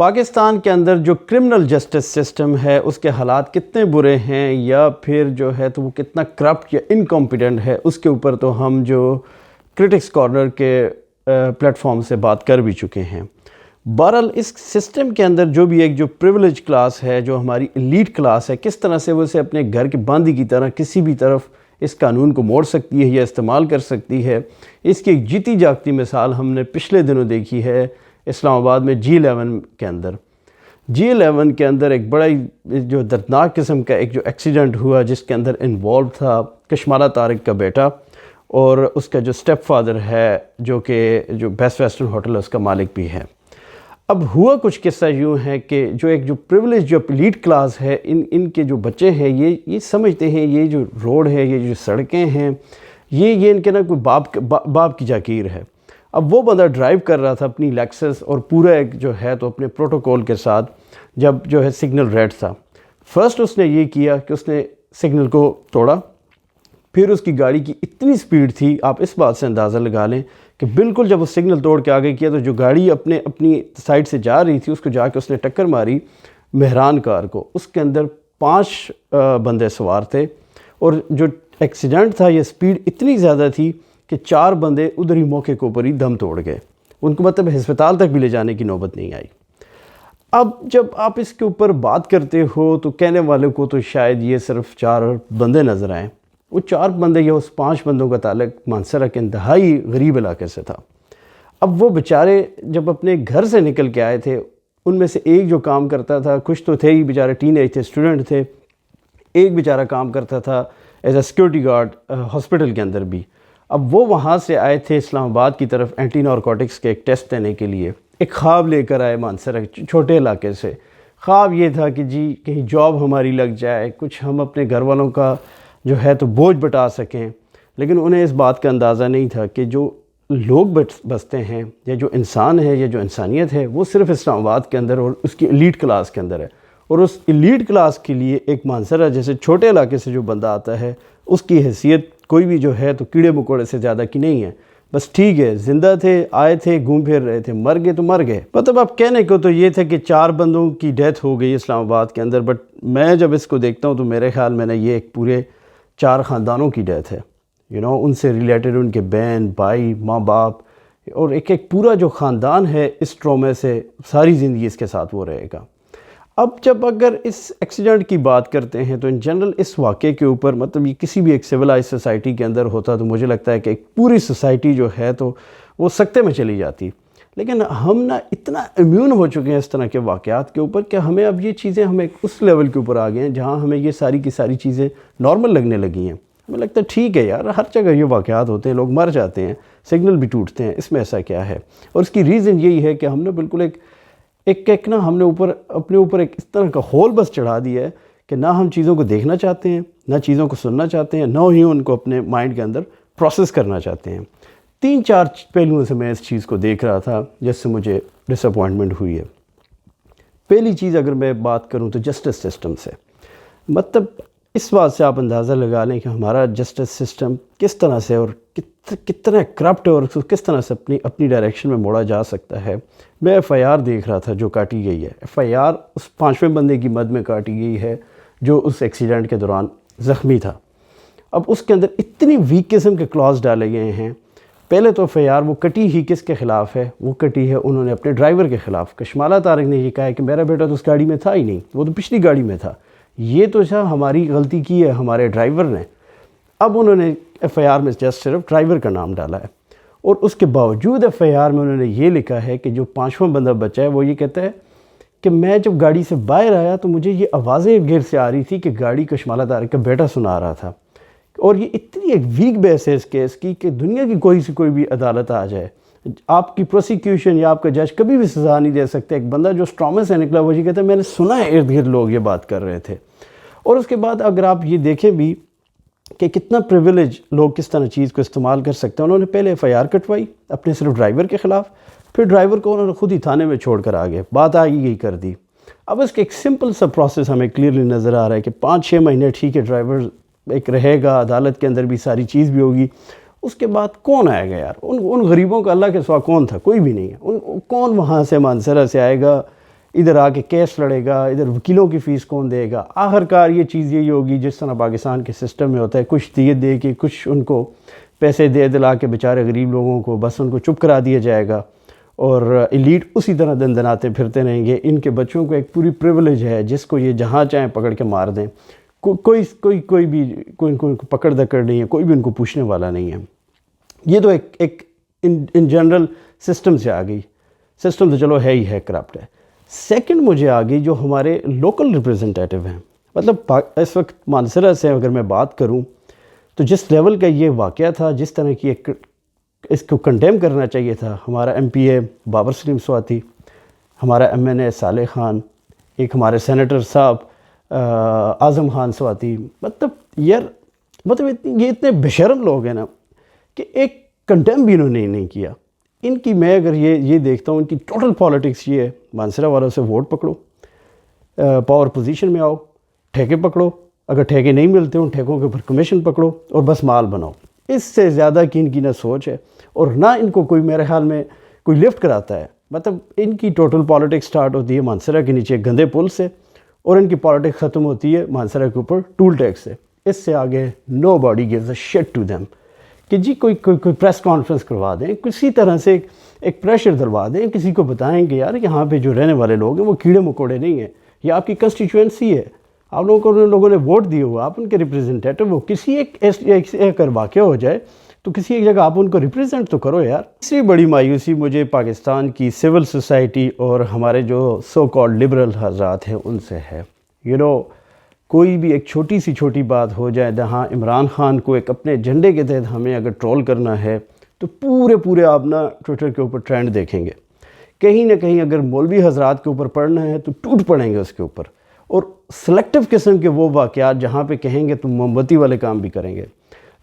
پاکستان کے اندر جو criminal justice system ہے اس کے حالات کتنے برے ہیں یا پھر جو ہے تو وہ کتنا کرپٹ یا انکمپیٹنٹ ہے، اس کے اوپر تو ہم جو کرٹکس کارنر کے پلیٹ فارم سے بات کر بھی چکے ہیں۔ بہرحال اس سسٹم کے اندر جو بھی ایک جو پریویلیج کلاس ہے، جو ہماری ایلیٹ کلاس ہے، کس طرح سے وہ اسے اپنے گھر کی باندھی کی طرح کسی بھی طرف اس قانون کو موڑ سکتی ہے یا استعمال کر سکتی ہے، اس کی ایک جیتی جاگتی مثال ہم نے پچھلے دنوں دیکھی ہے اسلام آباد میں G11 کے اندر۔ G11 کے اندر ایک بڑا ہی جو دردناک قسم کا ایک جو ایکسیڈنٹ ہوا، جس کے اندر انوالو تھا کشمالہ طارق کا بیٹا اور اس کا جو سٹیپ فادر ہے، جو بیسٹ ویسٹرن ہوٹل ہے اس کا مالک بھی ہے۔ اب ہوا کچھ قصہ یوں ہے کہ جو ایک جو پریویلیج جو ایلیٹ کلاس ہے، ان کے جو بچے ہیں یہ سمجھتے ہیں یہ جو روڈ ہے، یہ جو سڑکیں ہیں، یہ ان کے نا کوئی باپ کی جاگیر ہے۔ اب وہ بندہ ڈرائیو کر رہا تھا اپنی لیکسس اور پورا ایک جو ہے تو اپنے پروٹوکول کے ساتھ، جب جو ہے سگنل ریڈ تھا، فرسٹ اس نے یہ کیا کہ اس نے سگنل کو توڑا، پھر اس کی گاڑی کی اتنی سپیڈ تھی، آپ اس بات سے اندازہ لگا لیں کہ بالکل جب وہ سگنل توڑ کے آگے کیا تو جو گاڑی اپنی سائڈ سے جا رہی تھی اس کو جا کے اس نے ٹکر ماری مہران کار کو۔ اس کے اندر 5 بندے سوار تھے اور جو ایکسیڈنٹ تھا یہ سپیڈ اتنی زیادہ تھی کہ 4 بندے ادھر ہی موقع کے اوپر ہی دم توڑ گئے، ان کو مطلب ہسپتال تک بھی لے جانے کی نوبت نہیں آئی۔ اب جب آپ اس کے اوپر بات کرتے ہو تو کہنے والے کو تو شاید یہ صرف 4 بندے نظر آئیں، وہ 4 بندے یا اس 5 بندوں کا تعلق مانسہرہ کے انتہائی غریب علاقے سے تھا۔ اب وہ بیچارے جب اپنے گھر سے نکل کے آئے تھے، ان میں سے ایک جو کام کرتا تھا، کچھ تو تھے ہی بیچارے ٹین ایج تھے، اسٹوڈنٹ تھے، ایک بیچارہ کام کرتا تھا as a security guard hospital کے اندر بھی۔ اب وہ وہاں سے آئے تھے اسلام آباد کی طرف اینٹی نارکوٹکس کے ایک ٹیسٹ دینے کے لیے، ایک خواب لے کر آئے مانسہرہ چھوٹے علاقے سے۔ خواب یہ تھا کہ جی کہیں جاب ہماری لگ جائے، کچھ ہم اپنے گھر والوں کا جو ہے تو بوجھ بٹا سکیں، لیکن انہیں اس بات کا اندازہ نہیں تھا کہ جو لوگ بستے ہیں یا جو انسان ہے یا جو انسانیت ہے وہ صرف اسلام آباد کے اندر اور اس کی ایلیٹ کلاس کے اندر ہے، اور اس ایلیٹ کلاس کے لیے ایک مانسہرہ جیسے چھوٹے علاقے سے جو بندہ آتا ہے اس کی حیثیت کوئی بھی جو ہے تو کیڑے مکوڑے سے زیادہ کی نہیں ہے۔ بس ٹھیک ہے، زندہ تھے، آئے تھے، گھوم پھر رہے تھے، مر گئے تو مر گئے۔ مطلب اب کہنے کو تو یہ تھا کہ 4 بندوں کی ڈیتھ ہو گئی اسلام آباد کے اندر، بٹ میں جب اس کو دیکھتا ہوں تو میرے خیال میں یہ ایک پورے 4 خاندانوں کی ڈیتھ ہے، ان سے ریلیٹڈ ان کے بہن، بھائی، ماں باپ، اور ایک پورا جو خاندان ہے اس ٹرومے سے ساری زندگی اس کے ساتھ وہ رہے گا۔ اب جب اگر اس ایکسیڈنٹ کی بات کرتے ہیں تو ان جنرل اس واقعے کے اوپر مطلب یہ کسی بھی ایک سویلائز سوسائٹی کے اندر ہوتا تو مجھے لگتا ہے کہ ایک پوری سوسائٹی جو ہے تو وہ سکتے میں چلی جاتی، لیکن ہم اتنا امیون ہو چکے ہیں اس طرح کے واقعات کے اوپر کہ ہمیں اب یہ چیزیں ہمیں اس لیول کے اوپر آ گئے ہیں جہاں ہمیں یہ ساری کی ساری چیزیں نارمل لگنے لگی ہیں۔ ہمیں لگتا ہے ٹھیک ہے یار، ہر جگہ یہ واقعات ہوتے ہیں، لوگ مر جاتے ہیں، سگنل بھی ٹوٹتے ہیں، اس میں ایسا کیا ہے؟ اور اس کی ریزن یہی ہے کہ ہم نے بالکل ایک ہم نے اپنے اوپر ایک اس طرح کا ہول بس چڑھا دیا ہے کہ نہ ہم چیزوں کو دیکھنا چاہتے ہیں، نہ چیزوں کو سننا چاہتے ہیں، نہ ہی ان کو اپنے مائنڈ کے اندر پروسیس کرنا چاہتے ہیں۔ 3-4 پہلوؤں سے میں اس چیز کو دیکھ رہا تھا جس سے مجھے ڈس اپوائنٹمنٹ ہوئی ہے۔ پہلی چیز اگر میں بات کروں تو جسٹس سسٹم سے، مطلب اس بات سے آپ اندازہ لگا لیں کہ ہمارا جسٹس سسٹم کس طرح سے اور کتنا کرپٹ ہے اور کس طرح سے اپنی ڈائریکشن میں موڑا جا سکتا ہے۔ میں FIR دیکھ رہا تھا جو کاٹی گئی ہے، FIR اس 5ویں بندے کی مد میں کاٹی گئی ہے جو اس ایکسیڈنٹ کے دوران زخمی تھا۔ اب اس کے اندر اتنی ویک قسم کے کلاز ڈالے گئے ہیں۔ پہلے تو FIR وہ کٹی ہی کس کے خلاف ہے؟ وہ کٹی ہے انہوں نے اپنے ڈرائیور کے خلاف۔ کشمالہ طارق نے یہ کہا ہے کہ میرا بیٹا تو اس گاڑی میں تھا ہی نہیں، وہ تو پچھلی گاڑی میں تھا، یہ تو ہماری غلطی کی ہے ہمارے ڈرائیور نے۔ اب انہوں نے FIR میں جسٹ صرف ڈرائیور کا نام ڈالا ہے، اور اس کے باوجود FIR میں انہوں نے یہ لکھا ہے کہ جو 5واں بندہ بچا ہے وہ یہ کہتا ہے کہ میں جب گاڑی سے باہر آیا تو مجھے یہ آوازیں گھر سے آ رہی تھی کہ گاڑی کشمالہ طارق کا بیٹا سنا رہا تھا۔ اور یہ اتنی ایک ویک بیس ہے اس کیس کی کہ دنیا کی کوئی بھی عدالت آ جائے، آپ کی پروسیکیوشن یا آپ کا جج کبھی بھی سزا نہیں دے سکتے۔ ایک بندہ جو ٹراما سے نکلا وہ یہ کہتا ہے میں نے سنا ہے ارد گرد لوگ یہ بات کر رہے تھے۔ اور اس کے بعد اگر آپ یہ دیکھیں بھی کہ کتنا پریویلیج لوگ کس طرح چیز کو استعمال کر سکتے ہیں، انہوں نے پہلے FIR کٹوائی اپنے صرف ڈرائیور کے خلاف، پھر ڈرائیور کو انہوں نے خود ہی تھانے میں چھوڑ کر آگے بات آگے گئی کر دی۔ اب اس کے ایک سمپل سا پروسیس ہمیں کلیئرلی نظر آ رہا ہے کہ 5-6 مہینے ٹھیک ہے ڈرائیور ایک رہے گا، عدالت کے اندر بھی ساری چیز بھی ہوگی، اس کے بعد کون آئے گا یار؟ ان غریبوں کا اللہ کے سوا کون تھا؟ کوئی بھی نہیں ہے۔ کون وہاں سے مانسہرہ سے آئے گا ادھر آ کے کیس لڑے گا، ادھر وکیلوں کی فیس کون دے گا. آخر کار یہ چیز یہی ہوگی جس طرح پاکستان کے سسٹم میں ہوتا ہے، کچھ دیے دے کے کچھ ان کو پیسے دے دلا کے بیچارے غریب لوگوں کو بس ان کو چپ کرا دیا جائے گا، اور ایلیٹ اسی طرح دندناتے پھرتے رہیں گے. ان کے بچوں کو ایک پوری پریویلیج ہے جس کو یہ جہاں چاہیں پکڑ کے مار دیں. کوئی بھی ان کو پکڑ دکڑ نہیں ہے، کوئی بھی ان کو پوچھنے والا نہیں ہے. یہ تو ایک ان جنرل سسٹم سے آ گئی. سسٹم تو چلو ہے ہی ہے، کرپٹ ہے. سیکنڈ مجھے آ گئی جو ہمارے لوکل ریپریزنٹیٹیو ہیں. مطلب اس وقت مانسرہ سے اگر میں بات کروں تو جس لیول کا یہ واقعہ تھا، جس طرح کی اس کو کنڈیم کرنا چاہیے تھا، ہمارا ایم پی اے بابر سلیم سواتی، ہمارا ایم این اے صالح خان، ایک ہمارے سینیٹر صاحب اعظم خان سواتی، مطلب یہ اتنے بشرم لوگ ہیں نا کہ ایک کنڈیم بھی انہوں نے نہیں کیا. ان کی میں اگر یہ دیکھتا ہوں، ان کی ٹوٹل پالیٹکس یہ ہے، مانسرہ والوں سے ووٹ پکڑو، پاور پوزیشن میں آؤ، ٹھیکے پکڑو، اگر ٹھیکے نہیں ملتے ان ٹھیکوں کے اوپر کمیشن پکڑو اور بس مال بناؤ. اس سے زیادہ کی ان کی نہ سوچ ہے اور نہ ان کو کوئی میرے خیال میں کوئی لفٹ کراتا ہے. مطلب ان کی ٹوٹل پالیٹکس سٹارٹ ہوتی ہے مانسرہ کے نیچے گندے پل سے، اور ان کی پالیٹکس ختم ہوتی ہے مانسرہ کے اوپر ٹول ٹیکس سے. اس سے آگے nobody gives a shit to them کہ جی کوئی پریس کانفرنس کروا دیں، کسی طرح سے ایک پریشر دلوا دیں، کسی کو بتائیں کہ یار یہاں پہ جو رہنے والے لوگ ہیں وہ کیڑے مکوڑے نہیں ہیں، یہ آپ کی کنسٹیچوئنسی ہے، آپ لوگوں نے ووٹ دیے ہوا، آپ ان کے ریپریزنٹیٹیو ہو. کسی ایک اگر واقعہ ہو جائے تو کسی ایک جگہ آپ ان کو ریپریزنٹ تو کرو یار. تیسری بڑی مایوسی مجھے پاکستان کی سول سوسائٹی اور ہمارے جو سو کالڈ لبرل حضرات ہیں ان سے ہے. کوئی بھی ایک چھوٹی بات ہو جائے، جہاں عمران خان کو ایک اپنے جھنڈے کے تحت ہمیں اگر ٹرول کرنا ہے تو پورے آپ نا ٹویٹر کے اوپر ٹرینڈ دیکھیں گے. کہیں نہ کہیں اگر مولوی حضرات کے اوپر پڑھنا ہے تو ٹوٹ پڑیں گے اس کے اوپر، اور سلیکٹیو قسم کے وہ واقعات جہاں پہ کہیں گے تو موم بتی والے کام بھی کریں گے.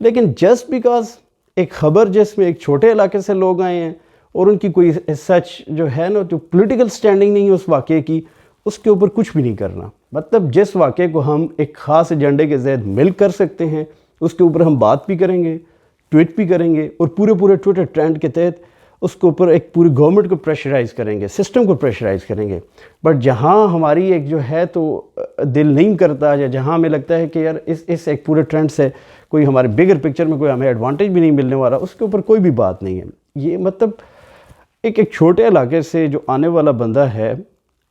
لیکن جسٹ بیکاز ایک خبر جس میں ایک چھوٹے علاقے سے لوگ آئے ہیں اور ان کی کوئی سچ جو ہے نا جو پولیٹیکل سٹینڈنگ نہیں ہے اس واقعے کی، اس کے اوپر کچھ بھی نہیں کرنا. مطلب جس واقعے کو ہم ایک خاص ایجنڈے کے زید مل کر سکتے ہیں اس کے اوپر ہم بات بھی کریں گے، ٹویٹ بھی کریں گے، اور پورے ٹویٹر ٹرینڈ کے تحت اس کے اوپر ایک پوری گورنمنٹ کو پریشرائز کریں گے، سسٹم کو پریشرائز کریں گے. بٹ جہاں ہماری ایک جو ہے تو دل نہیں کرتا، یا جہاں ہمیں لگتا ہے کہ یار اس ایک پورے ٹرینڈ سے کوئی ہمارے بگر پکچر میں کوئی ہمیں ایڈوانٹیج بھی نہیں ملنے والا، اس کے اوپر کوئی بھی بات نہیں ہے. یہ مطلب ایک چھوٹے علاقے سے جو آنے والا بندہ ہے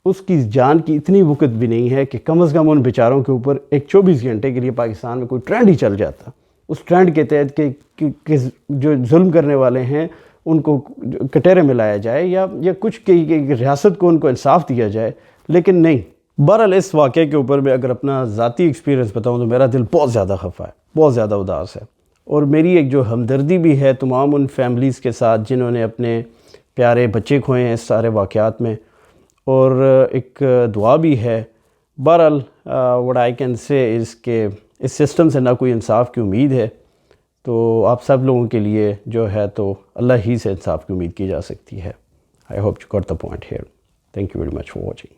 اس کی جان کی اتنی وقت بھی نہیں ہے کہ کم از کم ان بیچاروں کے اوپر ایک 24 گھنٹے کے لیے پاکستان میں کوئی ٹرینڈ ہی چل جاتا. اس ٹرینڈ کے تحت کہ جو ظلم کرنے والے ہیں ان کو کٹہرے میں لایا جائے، یا کچھ کہ ریاست کو ان کو انصاف دیا جائے. لیکن نہیں. بہرحال اس واقعے کے اوپر میں اگر اپنا ذاتی ایکسپیرینس بتاؤں تو میرا دل بہت زیادہ خفا ہے، بہت زیادہ اداس ہے، اور میری ایک جو ہمدردی بھی ہے تمام ان فیملیز کے ساتھ جنہوں نے اپنے پیارے بچے کھوئے ہیں اس سارے واقعات میں، اور ایک دعا بھی ہے. بہرحال what I can say is کہ اس سسٹم سے نہ کوئی انصاف کی امید ہے، تو آپ سب لوگوں کے لیے جو ہے تو اللہ ہی سے انصاف کی امید کی جا سکتی ہے. I hope you got the point here. Thank you very much for watching.